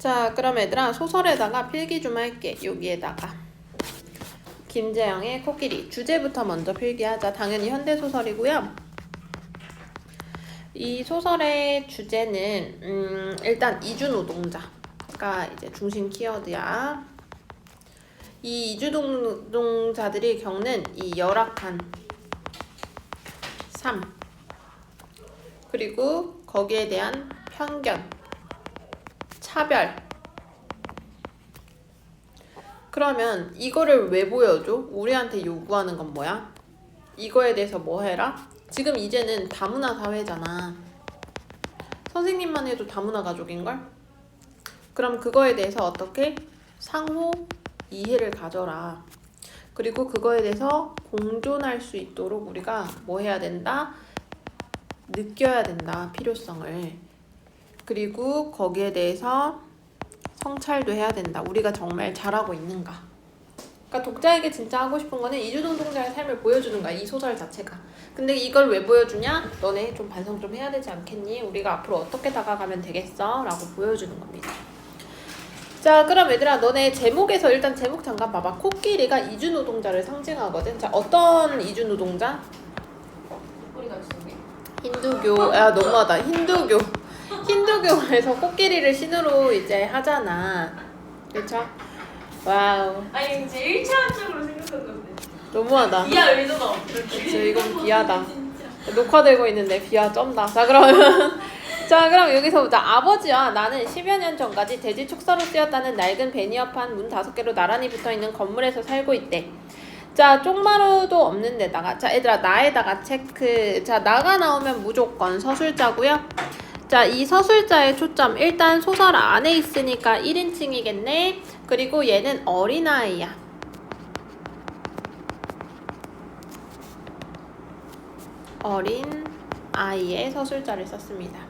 자, 그럼 얘들아 소설에다가 필기 좀 할게. 여기에다가 김재영의 코끼리 주제부터 먼저 필기하자. 당연히 현대소설이고요. 이 소설의 주제는 일단 이주노동자가 이제 중심 키워드야. 이 이주노동자들이 겪는 이 열악한 삶, 그리고 거기에 대한 편견, 차별. 그러면 이거를 왜 보여줘? 우리한테 요구하는 건 뭐야? 이거에 대해서 뭐 해라? 지금 이제는 다문화 사회잖아. 선생님만 해도 다문화 가족인걸? 그럼 그거에 대해서 어떻게? 상호 이해를 가져라. 그리고 그거에 대해서 공존할 수 있도록 우리가 뭐 해야 된다? 느껴야 된다. 필요성을. 그리고 거기에 대해서 성찰도 해야 된다. 우리가 정말 잘하고 있는가. 그러니까 독자에게 진짜 하고 싶은 거는 이주노동자의 삶을 보여주는 거야. 이 소설 자체가. 근데 이걸 왜 보여주냐? 너네 좀 반성 좀 해야 되지 않겠니? 우리가 앞으로 어떻게 다가가면 되겠어? 라고 보여주는 겁니다. 자, 그럼 얘들아 너네 제목에서 일단 제목 잠깐 봐봐. 코끼리가 이주노동자를 상징하거든. 자, 어떤 이주노동자? 힌두교. 야, 너무하다. 힌두교에서 코끼리를 신으로 이제 하잖아. 그쵸? 와우. 아니 이제 1차원적으로 생각한 건데. 너무하다. 비하 의도가 없어. 그치, 이건 비하다. 녹화되고 있는데 비하 쩐다. 자, 그러면 자, 그럼 여기서 보자. 아버지와 나는 10여 년 전까지 돼지 축사로 쓰였다는 낡은 베니어판 문 5개로 나란히 붙어있는 건물에서 살고 있대. 자, 쪽마루도 없는 데다가. 자, 얘들아 나에다가 체크. 자, 나가 나오면 무조건 서술자고요. 자, 이 서술자의 초점. 일단 소설 안에 있으니까 1인칭이겠네. 그리고 얘는 어린아이야. 어린아이의 서술자를 썼습니다.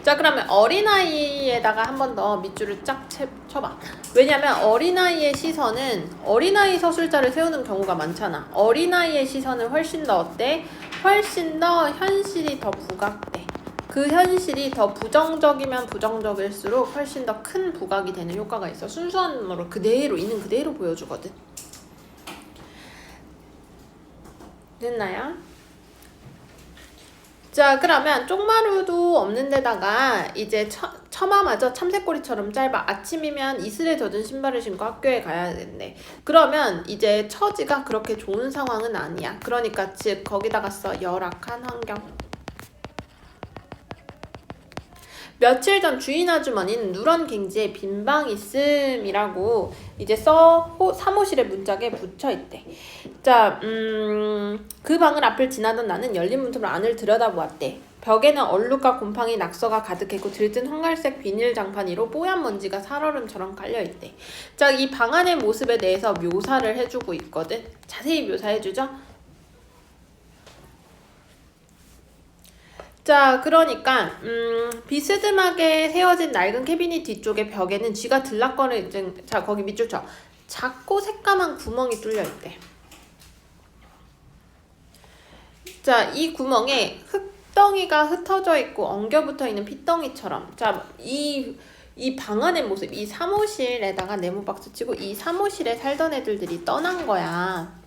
자, 그러면 어린아이에다가 한 번 더 밑줄을 쫙 쳐봐. 왜냐면 어린아이의 시선은 어린아이 서술자를 세우는 경우가 많잖아. 어린아이의 시선은 훨씬 더 어때? 훨씬 더 현실이 더 부각돼. 그 현실이 더 부정적이면 부정적일수록 훨씬 더 큰 부각이 되는 효과가 있어. 순수한 말로 그대로 있는 그대로 보여주거든. 됐나요? 자, 그러면 쪽마루도 없는 데다가 이제 처마마저 참새꼬리처럼 짧아. 아침이면 이슬에 젖은 신발을 신고 학교에 가야 된대. 그러면 이제 처지가 그렇게 좋은 상황은 아니야. 그러니까 즉 거기다가 써 열악한 환경. 며칠 전 주인 아주머니는 누런 갱지에 빈방 있음이라고 이제 사무실에 문짝에 붙여있대. 자, 그 방을 앞을 지나던 나는 열린 문틈으로 안을 들여다보았대. 벽에는 얼룩과 곰팡이, 낙서가 가득했고 들뜬 황갈색 비닐 장판 위로 뽀얀 먼지가 살얼음처럼 깔려있대. 자, 이 방 안의 모습에 대해서 묘사를 해주고 있거든. 자세히 묘사해주죠. 자, 그러니까 비스듬하게 세워진 낡은 캐비닛 뒤쪽의 벽에는 쥐가 들락거리는, 자, 거기 밑줄 쳐. 작고 새까만 구멍이 뚫려 있대. 자, 이 구멍에 흙덩이가 흩어져 있고 엉겨붙어 있는 핏덩이처럼. 자, 이 방 안의 모습, 이 사무실에다가 네모박스 치고 이 사무실에 살던 애들이 떠난 거야.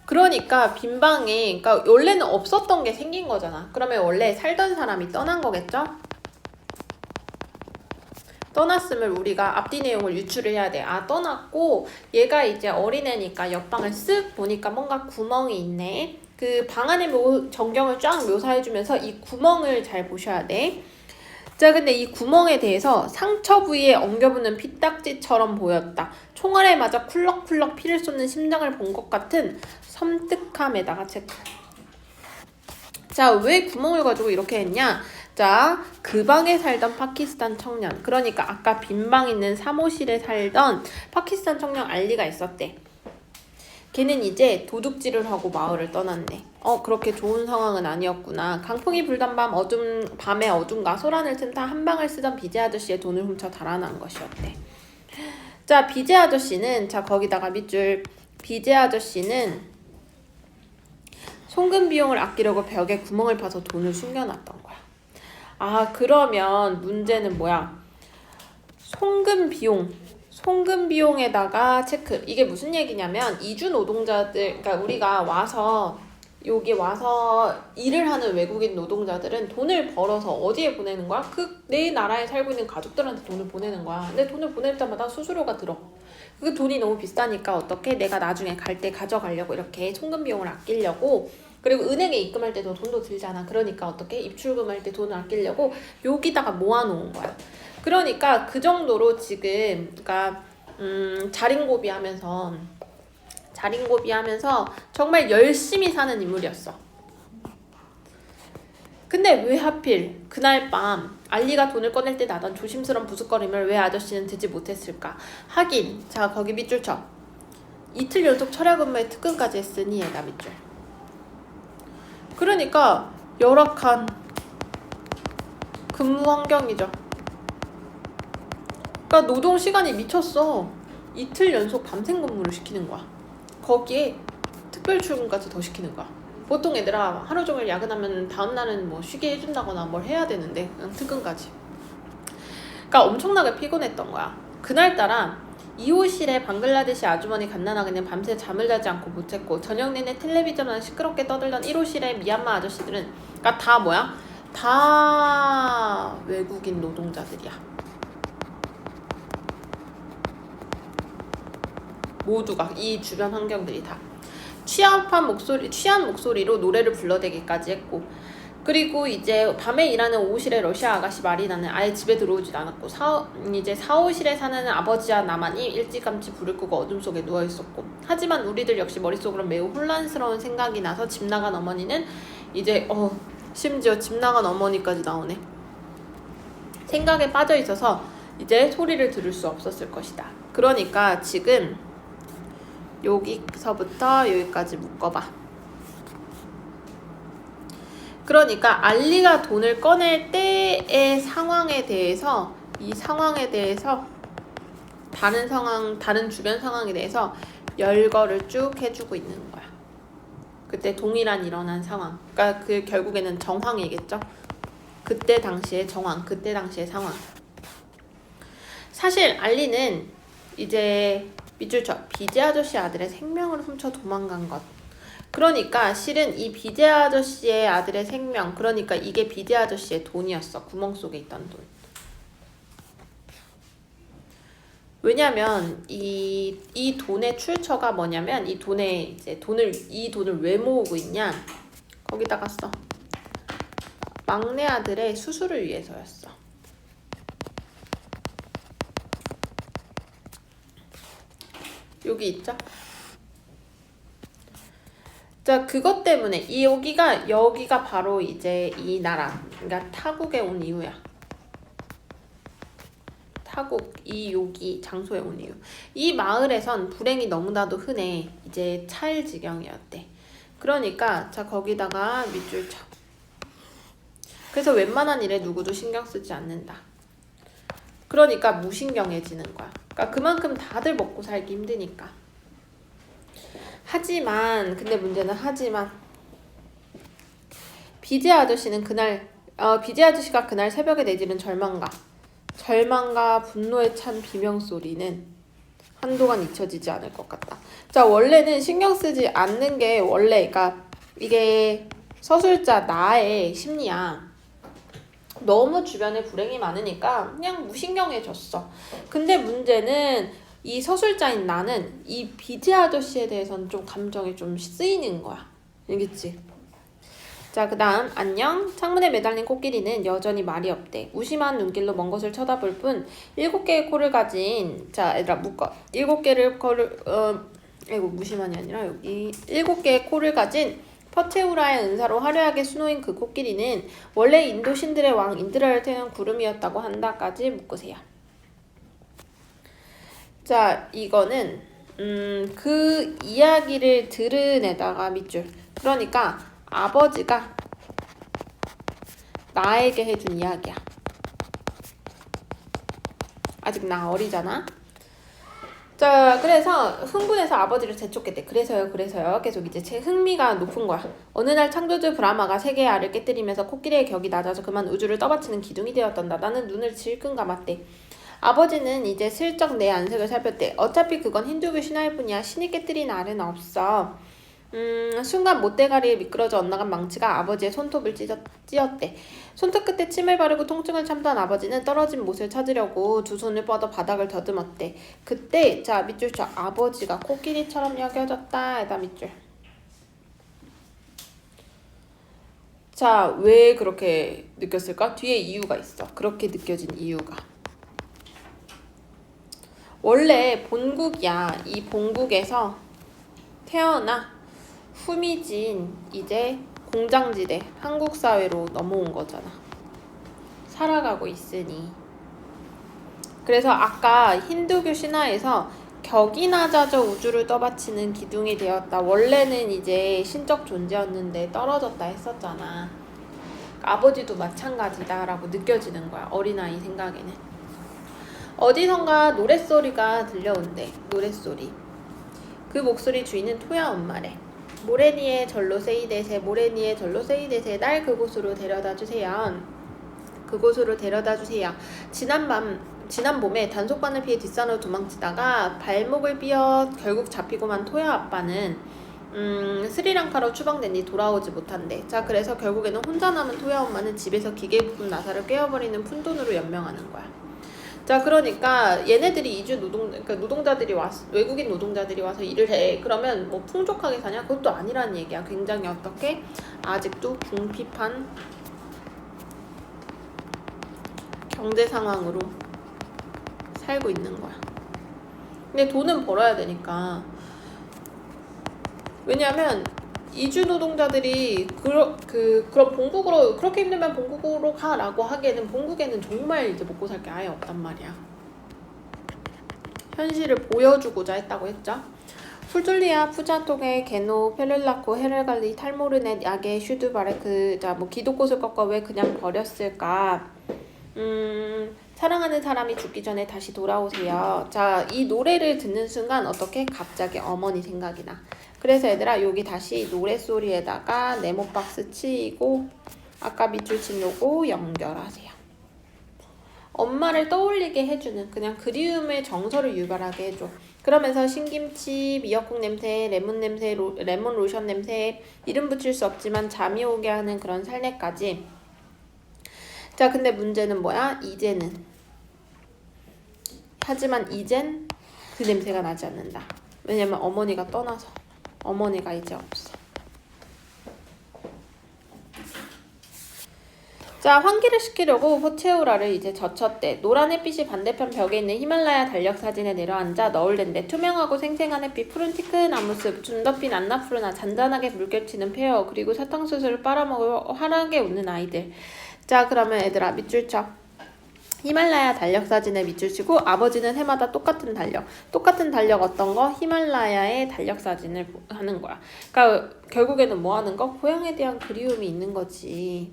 그러니까 빈방에, 그러니까 원래는 없었던 게 생긴 거잖아. 그러면 원래 살던 사람이 떠난 거겠죠? 떠났음을 우리가 앞뒤 내용을 유추를 해야 돼. 아, 떠났고 얘가 이제 어린애니까 옆방을 쓱 보니까 뭔가 구멍이 있네. 그 방 안의 전경을 쫙 묘사해주면서 이 구멍을 잘 보셔야 돼. 자, 근데 이 구멍에 대해서 상처 부위에 엉겨붙는 피딱지처럼 보였다. 총알에 맞아 쿨럭쿨럭 피를 쏟는 심장을 본 것 같은 섬뜩함에다가 체크. 자, 왜 구멍을 가지고 이렇게 했냐? 자, 그 방에 살던 파키스탄 청년, 그러니까 아까 빈방 있는 사무실에 살던 파키스탄 청년 알리가 있었대. 걔는 이제 도둑질을 하고 마을을 떠났네. 그렇게 좋은 상황은 아니었구나. 강풍이 불던 밤에 어둠과 소란을 틈타 한 방을 쓰던 비제 아저씨의 돈을 훔쳐 달아난 것이었대. 자, 비제 아저씨는, 자, 거기다가 밑줄. 비제 아저씨는 송금 비용을 아끼려고 벽에 구멍을 파서 돈을 숨겨놨던 거야. 아, 그러면 문제는 뭐야? 송금 비용에다가 체크. 이게 무슨 얘기냐면 이주 노동자들, 그러니까 우리가 와서 여기 와서 일을 하는 외국인 노동자들은 돈을 벌어서 어디에 보내는 거야? 내 나라에 살고 있는 가족들한테 돈을 보내는 거야. 근데 돈을 보낼 때마다 수수료가 들어. 그 돈이 너무 비싸니까 어떻게 내가 나중에 갈 때 가져가려고 이렇게 송금 비용을 아끼려고, 그리고 은행에 입금할 때도 돈도 들잖아. 그러니까 어떻게 입출금할 때 돈을 아끼려고 여기다가 모아놓은 거야. 그러니까 그 정도로 지금 그러니까 자린고비하면서 정말 열심히 사는 인물이었어. 근데 왜 하필 그날 밤 알리가 돈을 꺼낼 때 나던 조심스러운 부스거림을 왜 아저씨는 듣지 못했을까? 하긴 자 거기 밑줄 쳐. 이틀 연속 철야 근무에 특근까지 했으니 얘가 밑줄. 그러니까 열악한 근무 환경이죠. 그러니까 노동 시간이 미쳤어. 이틀 연속 밤샘 근무를 시키는 거야. 거기에 특별 출근까지 더 시키는 거야. 보통 애들아 하루 종일 야근하면 다음날은 뭐 쉬게 해준다거나 뭘 해야 되는데 특근까지. 그러니까 엄청나게 피곤했던 거야. 그날따라 2호실에 방글라데시 아주머니 갓난아기는 밤새 잠을 자지 않고 못 잤고 저녁 내내 텔레비전만 시끄럽게 떠들던 1호실의 미얀마 아저씨들은 그러니까 다 뭐야? 다 외국인 노동자들이야. 모두가 이 주변 환경들이 다 취한 목소리로 노래를 불러대기까지 했고, 그리고 이제 밤에 일하는 5호실의 러시아 아가씨 마리나는 아예 집에 들어오지도 않았고 이제 4호실에 사는 아버지와 나만이 일찌감치 불을 끄고 어둠 속에 누워있었고, 하지만 우리들 역시 머릿속으로 매우 혼란스러운 생각이 나서 집 나간 어머니는 이제 심지어 집 나간 어머니까지 나오네. 생각에 빠져있어서 이제 소리를 들을 수 없었을 것이다. 그러니까 지금 여기서부터 여기까지 묶어봐. 그러니까 알리가 돈을 꺼낼 때의 상황에 대해서, 이 상황에 대해서 다른 주변 상황에 대해서 열거를 쭉 해주고 있는 거야. 그때 동일한 일어난 상황. 그러니까 그 결국에는 정황이겠죠. 그때 당시의 정황, 그때 당시의 상황. 사실 알리는 이제 밑줄 쳐. 비제 아저씨 아들의 생명을 훔쳐 도망간 것. 그러니까 실은 이 비제 아저씨의 아들의 생명, 그러니까 이게 비제 아저씨의 돈이었어. 구멍 속에 있던 돈. 왜냐면 이 돈의 출처가 뭐냐면 이 돈의 이제 이 돈을 왜 모으고 있냐? 거기다가 써. 막내 아들의 수술을 위해서였어. 여기 있죠? 자, 그것 때문에 여기가 바로 이제 이 나라, 그러니까 타국에 온 이유야. 타국, 여기 장소에 온 이유. 이 마을에선 불행이 너무나도 흔해. 이제 찰지경이었대. 그러니까 자 거기다가 밑줄 쳐. 그래서 웬만한 일에 누구도 신경 쓰지 않는다. 그러니까 무신경해지는 거야. 그러니까 그만큼 다들 먹고 살기 힘드니까. 근데 문제는 비제 아저씨가 그날 새벽에 내지른 절망과 분노에 찬 비명소리는 한동안 잊혀지지 않을 것 같다. 자, 원래는 신경 쓰지 않는 게 그러니까 이게 서술자 나의 심리야. 너무 주변에 불행이 많으니까 그냥 무신경해졌어. 근데 문제는 이 서술자인 나는 이 비제 아저씨에 대해서는 좀 감정이 좀 쓰이는 거야. 알겠지? 자, 그 다음 안녕. 창문에 매달린 코끼리는 여전히 말이 없대. 무심한 눈길로 먼 곳을 쳐다볼 뿐 7개의 코를 가진, 자 얘들아 묶어. 7개를 무심한이 아니라 여기 7개의 코를 가진 퍼체우라의 은사로 화려하게 수놓인 그 코끼리는 원래 인도 신들의 왕 인드라를 태운 구름이었다고 한다까지 묶으세요. 자, 이거는 그 이야기를 들은 애다가 밑줄. 그러니까 아버지가 나에게 해준 이야기야. 아직 나 어리잖아. 자, 그래서 흥분해서 아버지를 재촉했대. 그래서요. 계속 이제 제 흥미가 높은 거야. 어느 날 창조주 브라마가 세계의 알을 깨뜨리면서 코끼리의 격이 낮아져 그만 우주를 떠받치는 기둥이 되었단다. 나는 눈을 질끈 감았대. 아버지는 이제 슬쩍 내 안색을 살폈대. 어차피 그건 힌두교 신화일 뿐이야. 신이 깨뜨린 알은 없어. 순간 못대가리에 미끄러져 엇나간 망치가 아버지의 손톱을 찧었대. 손톱 끝에 침을 바르고 통증을 참던 아버지는 떨어진 못을 찾으려고 두 손을 뻗어 바닥을 더듬었대. 그때 자 밑줄 쳐. 아버지가 코끼리처럼 여겨졌다. 에다 밑줄. 자, 왜 그렇게 느꼈을까? 뒤에 이유가 있어. 그렇게 느껴진 이유가. 원래 본국이야. 이 본국에서 태어나 후미진 이제 공장지대 한국 사회로 넘어온 거잖아. 살아가고 있으니. 그래서 아까 힌두교 신화에서 격이나자저 우주를 떠받치는 기둥이 되었다. 원래는 이제 신적 존재였는데 떨어졌다 했었잖아. 아버지도 마찬가지다라고 느껴지는 거야. 어린아이 생각에는. 어디선가 노랫소리가 들려온대. 노랫소리. 그 목소리 주인은 토야 엄마래. 모래니에 절로 세이데세 모래니에 절로 세이데세 날 그곳으로 데려다 주세요. 그곳으로 데려다 주세요. 지난 봄에 단속반을 피해 뒷산으로 도망치다가 발목을 삐어 결국 잡히고만 토야 아빠는 스리랑카로 추방된 뒤 돌아오지 못한대. 자, 그래서 결국에는 혼자 남은 토야 엄마는 집에서 기계 부품 나사를 꿰어버리는 푼돈으로 연명하는 거야. 자, 그러니까 얘네들이 그러니까 노동자들이 외국인 노동자들이 와서 일을 해. 그러면 뭐 풍족하게 사냐? 그것도 아니라는 얘기야. 굉장히 어떻게 아직도 궁핍한 경제 상황으로 살고 있는 거야. 근데 돈은 벌어야 되니까. 왜냐면 이주 노동자들이 그럼 본국으로 그렇게 힘들면 본국으로 가라고 하기에는 본국에는 정말 이제 먹고 살 게 아예 없단 말이야. 현실을 보여주고자 했다고 했죠. 풀줄리아, 푸자토게, 게노, 페를라코, 헤를갈리, 탈모르넷, 야게, 슈드바레크. 자, 뭐 기도꽃을 꺾어 왜 그냥 버렸을까? 사랑하는 사람이 죽기 전에 다시 돌아오세요. 자, 이 노래를 듣는 순간 어떻게 갑자기 어머니 생각이 나. 그래서 얘들아 여기 다시 노랫소리에다가 네모박스 치고 아까 밑줄 친 요거 연결하세요. 엄마를 떠올리게 해주는 그냥 그리움의 정서를 유발하게 해줘. 그러면서 신김치, 미역국 냄새, 레몬 냄새, 레몬 로션 냄새, 이름 붙일 수 없지만 잠이 오게 하는 그런 살내까지. 자, 근데 문제는 뭐야? 하지만 이젠 그 냄새가 나지 않는다. 왜냐면 어머니가 떠나서. 어머니가 이제 없어. 자, 환기를 시키려고 호체우라를 이제 젖혔대. 노란 햇빛이 반대편 벽에 있는 히말라야 달력 사진에 내려앉아 너울댄데 투명하고 생생한 햇빛, 푸른 티크나무 숲, 준더빛 안나푸르나 잔잔하게 물결치는 페어, 그리고 사탕수수를 빨아먹으며 환하게 웃는 아이들. 자, 그러면 얘들아 밑줄 쳐. 히말라야 달력 사진에 밑줄 치고 아버지는 해마다 똑같은 달력 어떤 거? 히말라야의 달력 사진을 하는 거야. 그러니까 결국에는 뭐 하는 거? 고향에 대한 그리움이 있는 거지.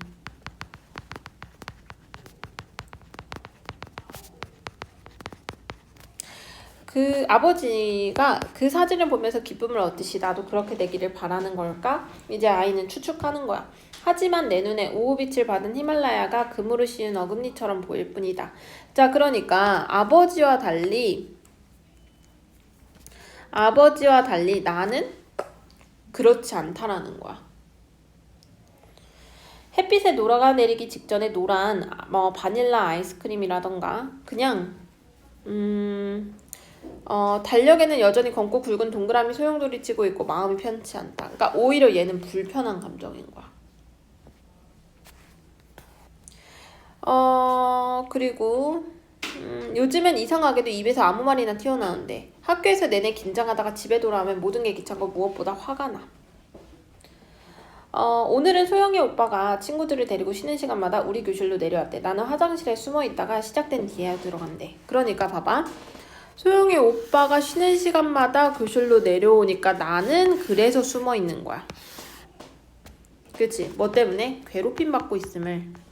그 아버지가 그 사진을 보면서 기쁨을 얻듯이 나도 그렇게 되기를 바라는 걸까? 이제 아이는 추측하는 거야. 하지만 내 눈에 오후빛을 받은 히말라야가 그물을 씌운 어금니처럼 보일 뿐이다. 자, 그러니까 아버지와 달리 나는 그렇지 않다라는 거야. 햇빛에 녹아내리기 직전에 노란 바닐라 아이스크림이라던가 그냥 달력에는 여전히 검고 굵은 동그라미 소용돌이 치고 있고 마음이 편치 않다. 그러니까 오히려 얘는 불편한 감정인 거야. 그리고 요즘엔 이상하게도 입에서 아무 말이나 튀어나오는데 학교에서 내내 긴장하다가 집에 돌아오면 모든 게 귀찮고 무엇보다 화가 나. 오늘은 소영이 오빠가 친구들을 데리고 쉬는 시간마다 우리 교실로 내려왔대. 나는 화장실에 숨어 있다가 시작된 뒤에 들어간대. 그러니까 봐봐. 소영이 오빠가 쉬는 시간마다 교실로 내려오니까 나는 그래서 숨어 있는 거야. 그치? 뭐 때문에? 괴롭힘 받고 있음을.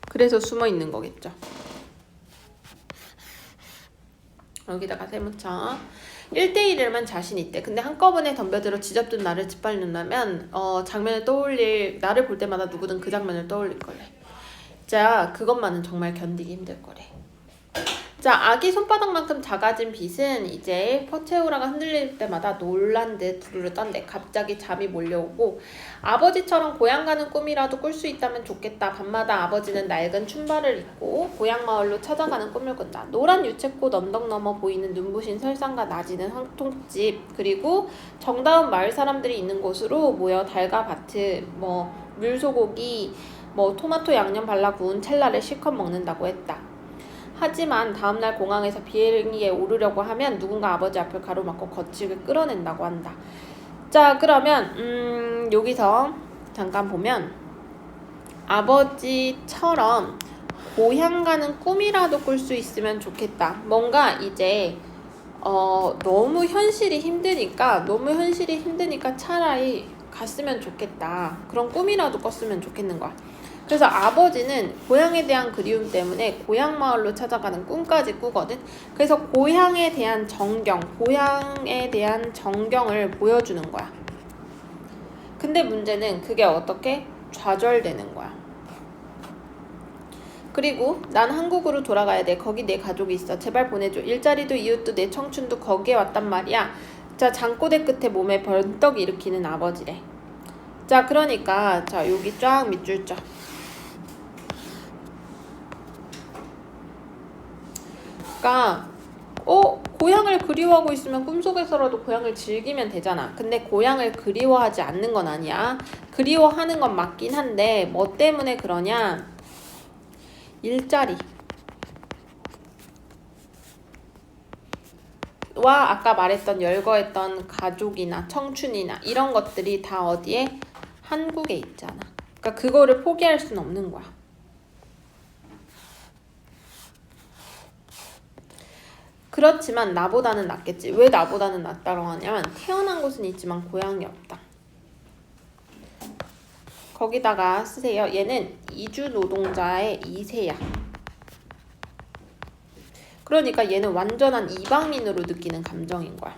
그래서 숨어 있는 거겠죠. 여기다가 세모쳐. 1대1이라면 자신 있대. 근데 한꺼번에 덤벼들어 쥐잡든 나를 짓밟는다면 장면을 나를 볼 때마다 누구든 그 장면을 떠올릴 거래. 자, 그것만은 정말 견디기 힘들 거래. 자, 아기 손바닥만큼 작아진 빛은 이제 퍼체오라가 흔들릴 때마다 놀란 듯 부르르 떤대. 갑자기 잠이 몰려오고 아버지처럼 고향 가는 꿈이라도 꿀 수 있다면 좋겠다. 밤마다 아버지는 낡은 춘바를 입고 고향 마을로 찾아가는 꿈을 꾼다. 노란 유채꽃 언덕 너머 보이는 눈부신 설산과 낮이는 황통집, 그리고 정다운 마을 사람들이 있는 곳으로 모여 달과 바트, 물소고기, 토마토 양념 발라 구운 찰나를 실컷 먹는다고 했다. 하지만 다음날 공항에서 비행기에 오르려고 하면 누군가 아버지 앞을 가로막고 거칠게 끌어낸다고 한다. 자, 그러면 여기서 잠깐 보면 아버지처럼 고향 가는 꿈이라도 꿀 수 있으면 좋겠다. 뭔가 이제 너무 현실이 힘드니까 차라리 갔으면 좋겠다. 그런 꿈이라도 꿨으면 좋겠는 거야. 그래서 아버지는 고향에 대한 그리움 때문에 고향 마을로 찾아가는 꿈까지 꾸거든. 그래서 고향에 대한 정경을 보여주는 거야. 근데 문제는 그게 어떻게 좌절되는 거야. 그리고 난 한국으로 돌아가야 돼. 거기 내 가족이 있어. 제발 보내줘. 일자리도 이웃도 내 청춘도 거기에 왔단 말이야. 자, 잠꼬대 끝에 몸에 벌떡 일으키는 아버지래. 자, 그러니까 자, 여기 쫙 밑줄 쫙. 그러니까 고향을 그리워하고 있으면 꿈속에서라도 고향을 즐기면 되잖아. 근데 고향을 그리워하지 않는 건 아니야. 그리워하는 건 맞긴 한데 뭐 때문에 그러냐? 일자리 와 아까 말했던 열거했던 가족이나 청춘이나 이런 것들이 다 어디에? 한국에 있잖아. 그러니까 그거를 포기할 수는 없는 거야. 그렇지만 나보다는 낫겠지. 왜 나보다는 낫다고 하냐면 태어난 곳은 있지만 고향이 없다. 거기다가 쓰세요. 얘는 이주 노동자의 2세야. 그러니까 얘는 완전한 이방인으로 느끼는 감정인 거야.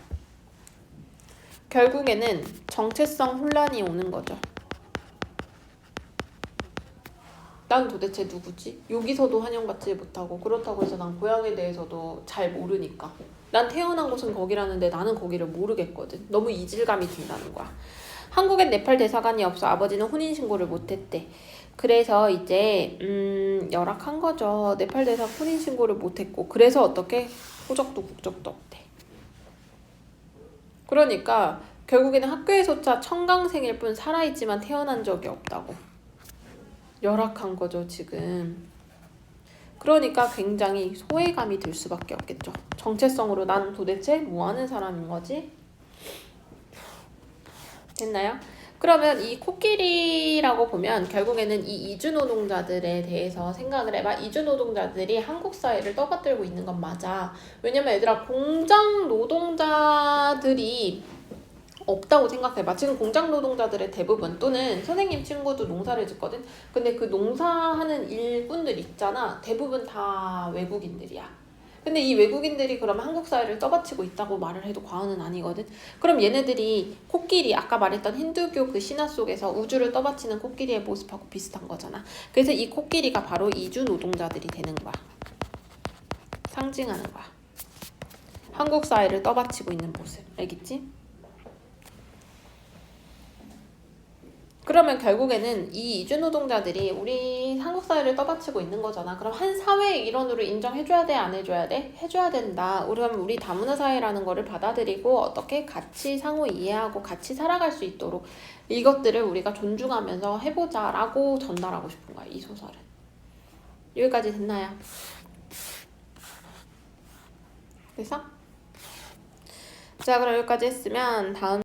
결국에는 정체성 혼란이 오는 거죠. 난 도대체 누구지? 여기서도 환영받지 못하고 그렇다고 해서 난 고향에 대해서도 잘 모르니까. 난 태어난 곳은 거기라는데 나는 거기를 모르겠거든. 너무 이질감이 든다는 거야. 한국엔 네팔 대사관이 없어 아버지는 혼인신고를 못했대. 그래서 이제 열악한 거죠. 네팔 대사 혼인신고를 못했고 그래서 어떻게 호적도 국적도 없대. 그러니까 결국에는 학교에서조차 청강생일 뿐 살아있지만 태어난 적이 없다고. 열악한 거죠 지금. 그러니까 굉장히 소외감이 들 수밖에 없겠죠. 정체성으로 난 도대체 뭐 하는 사람인 거지? 됐나요? 그러면 이 코끼리라고 보면 결국에는 이 이주노동자들에 대해서 생각을 해봐. 이주노동자들이 한국 사회를 떠받들고 있는 건 맞아. 왜냐면 얘들아 공장 노동자들이 없다고 생각해봐. 지금 공장 노동자들의 대부분 또는 선생님 친구도 농사를 짓거든. 근데 그 농사하는 일꾼들 있잖아. 대부분 다 외국인들이야. 근데 이 외국인들이 그럼 한국 사회를 떠받치고 있다고 말을 해도 과언은 아니거든. 그럼 얘네들이 코끼리 아까 말했던 힌두교 그 신화 속에서 우주를 떠받치는 코끼리의 모습하고 비슷한 거잖아. 그래서 이 코끼리가 바로 이주 노동자들이 되는 거야. 상징하는 거야. 한국 사회를 떠받치고 있는 모습. 알겠지? 그러면 결국에는 이 이주노동자들이 우리 한국 사회를 떠받치고 있는 거잖아. 그럼 한 사회의 일원으로 인정해줘야 돼? 안 해줘야 돼? 해줘야 된다. 그럼 우리 다문화 사회라는 거를 받아들이고 어떻게 같이 상호 이해하고 같이 살아갈 수 있도록 이것들을 우리가 존중하면서 해보자 라고 전달하고 싶은 거야. 이 소설은. 여기까지 됐나요? 됐어? 자, 그럼 여기까지 했으면 다음